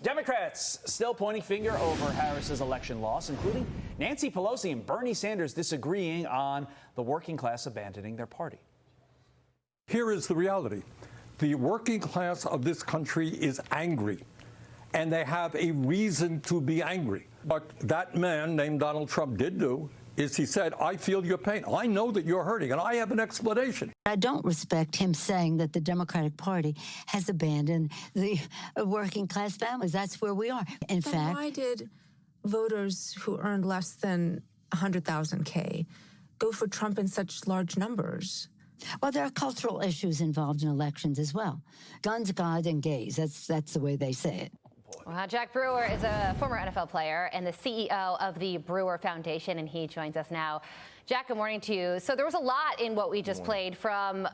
Democrats still pointing finger over Harris's election loss, including Nancy Pelosi and Bernie Sanders disagreeing on the working class abandoning their party. Here is the reality. The working class of this country is angry, and they have a reason to be angry. What that man named Donald Trump did do is he said, I feel your pain. I know that you're hurting, and I have an explanation. I don't respect him saying that the Democratic Party has abandoned the working class families. That's where we are. In fact, why did voters who earned less than 100,000 K go for Trump in such large numbers? Well, there are cultural issues involved in elections as well. Guns, God, and gays. That's the way they say it. Well, Jack Brewer is a former NFL player and the CEO of the Brewer Foundation, and he joins us now. Jack, good morning to you. So there was a lot in what we just played, from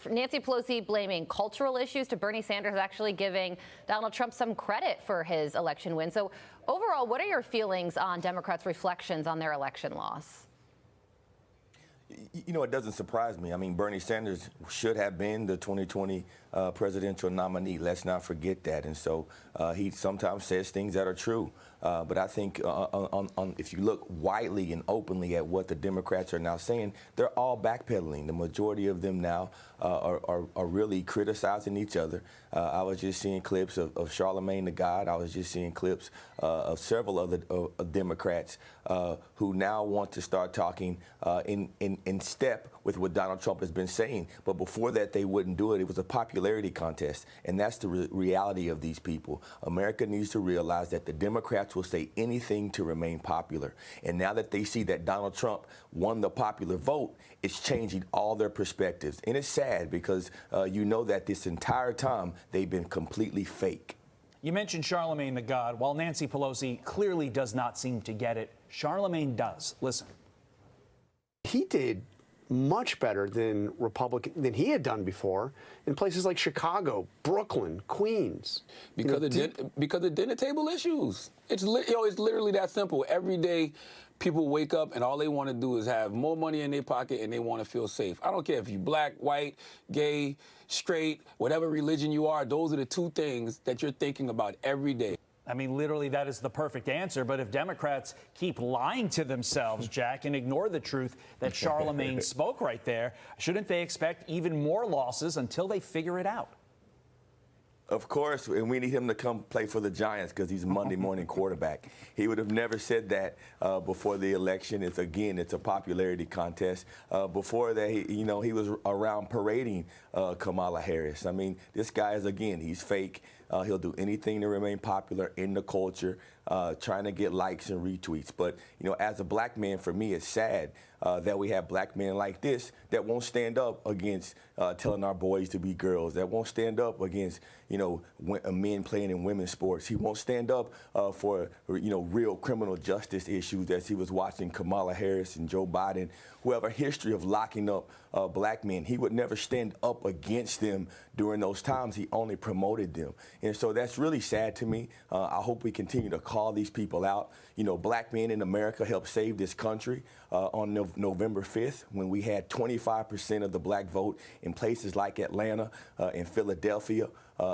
Nancy Pelosi blaming cultural issues to Bernie Sanders actually giving Donald Trump some credit for his election win. So overall, what are your feelings on Democrats' reflections on their election loss? You know, it doesn't surprise me. I mean, Bernie Sanders should have been the 2020 presidential nominee. Let's not forget that. And so he sometimes says things that are true. But I think if you look widely and openly at what the Democrats are now saying, they're all backpedaling. The majority of them now are really criticizing each other. I was just seeing clips of Charlemagne the God. I was just seeing clips of several other Democrats who now want to start talking in step with what Donald Trump has been saying. But before that, they wouldn't do it. It was a popularity contest. And that's the reality of these people. America needs to realize that the Democrats will say anything to remain popular. And now that they see that Donald Trump won the popular vote, it's changing all their perspectives. And it's sad because you know that this entire time they've been completely fake. You mentioned Charlemagne the God. While Nancy Pelosi clearly does not seem to get it, Charlemagne does. Listen. He did much better than he had done before in places like Chicago, Brooklyn, Queens. Because of dinner table issues. It's literally that simple. Every day, people wake up and all they want to do is have more money in their pocket and they want to feel safe. I don't care if you're black, white, gay, straight, whatever religion you are. Those are the two things that you're thinking about every day. I mean, literally, that is the perfect answer. But if Democrats keep lying to themselves, Jack, and ignore the truth that Charlemagne spoke right there, shouldn't they expect even more losses until they figure it out? Of course, and we need him to come play for the Giants because he's a Monday morning quarterback. He would have never said that before the election. It's a popularity contest. Before that, he was around parading Kamala Harris. I mean, this guy is, he's fake. He'll do anything to remain popular in the culture, trying to get likes and retweets. But, as a black man, for me, it's sad that we have black men like this that won't stand up against telling our boys to be girls, that won't stand up against, men playing in women's sports. He won't stand up for, real criminal justice issues as he was watching Kamala Harris and Joe Biden, who have a history of locking up black men. He would never stand up against them during those times. He only promoted them. And so that's really sad to me. I hope we continue to call these people out. Black men in America helped save this country on November 5th when we had 25% of the black vote in places like Atlanta and Philadelphia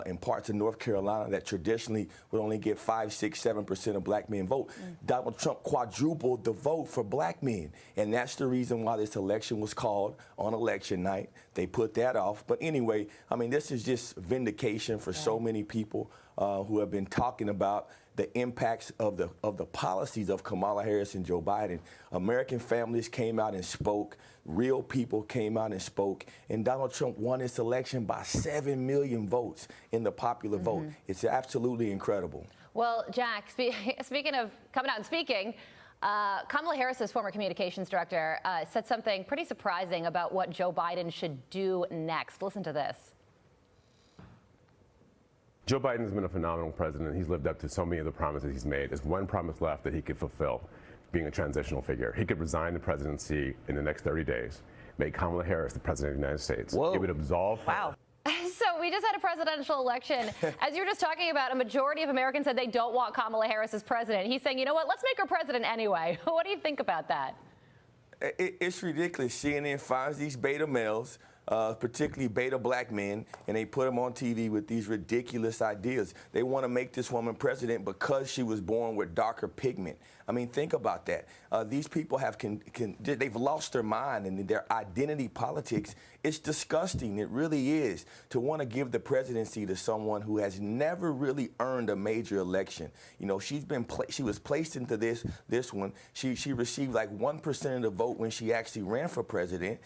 and parts of North Carolina that traditionally would only get 5, 6, 7% of black men vote. Donald Trump quadrupled the vote for black men. And that's the reason why this election was called on election night. They put that off. But anyway, I mean, this is just vindication for so many people who have been talking about the impacts of the policies of Kamala Harris and Joe Biden. American families came out and spoke. Real people came out and spoke. And Donald Trump won this election by 7 million votes in the popular vote. It's absolutely incredible. Well, Jack, speaking of coming out and speaking, Kamala Harris's former communications director said something pretty surprising about what Joe Biden should do next. Listen to this. Joe Biden's been a phenomenal president. He's lived up to so many of the promises he's made. There's one promise left that he could fulfill, being a transitional figure. He could resign the presidency in the next 30 days, make Kamala Harris the president of the United States. Whoa. It would absolve her. Wow. So we just had a presidential election. As you were just talking about, a majority of Americans said they don't want Kamala Harris as president. He's saying, you know what, let's make her president anyway. What do you think about that? It's ridiculous. CNN finds these beta males particularly beta black men, and they put them on TV with these ridiculous ideas. They want to make this woman president because she was born with darker pigment. I mean, think about that. These people have they've lost their mind, and their identity politics. It's disgusting. It really is, to want to give the presidency to someone who has never really earned a major election. You know, she was placed into this one. She received like 1% of the vote when she actually ran for president,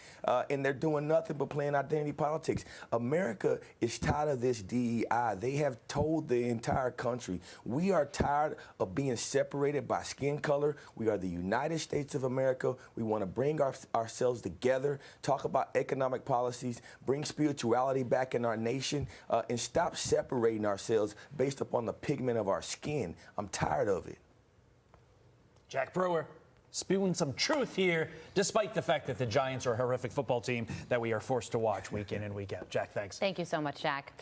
and they're doing nothing but playing identity politics. America is tired of this DEI. They have told the entire country, we are tired of being separated by skin color. We are the United States of America. We want to bring ourselves together, talk about economic policies, bring spirituality back in our nation, and stop separating ourselves based upon the pigment of our skin. I'm tired of it. Jack Brewer spewing some truth here, despite the fact that the Giants are a horrific football team that we are forced to watch week in and week out. Jack, thanks. Thank you so much, Jack.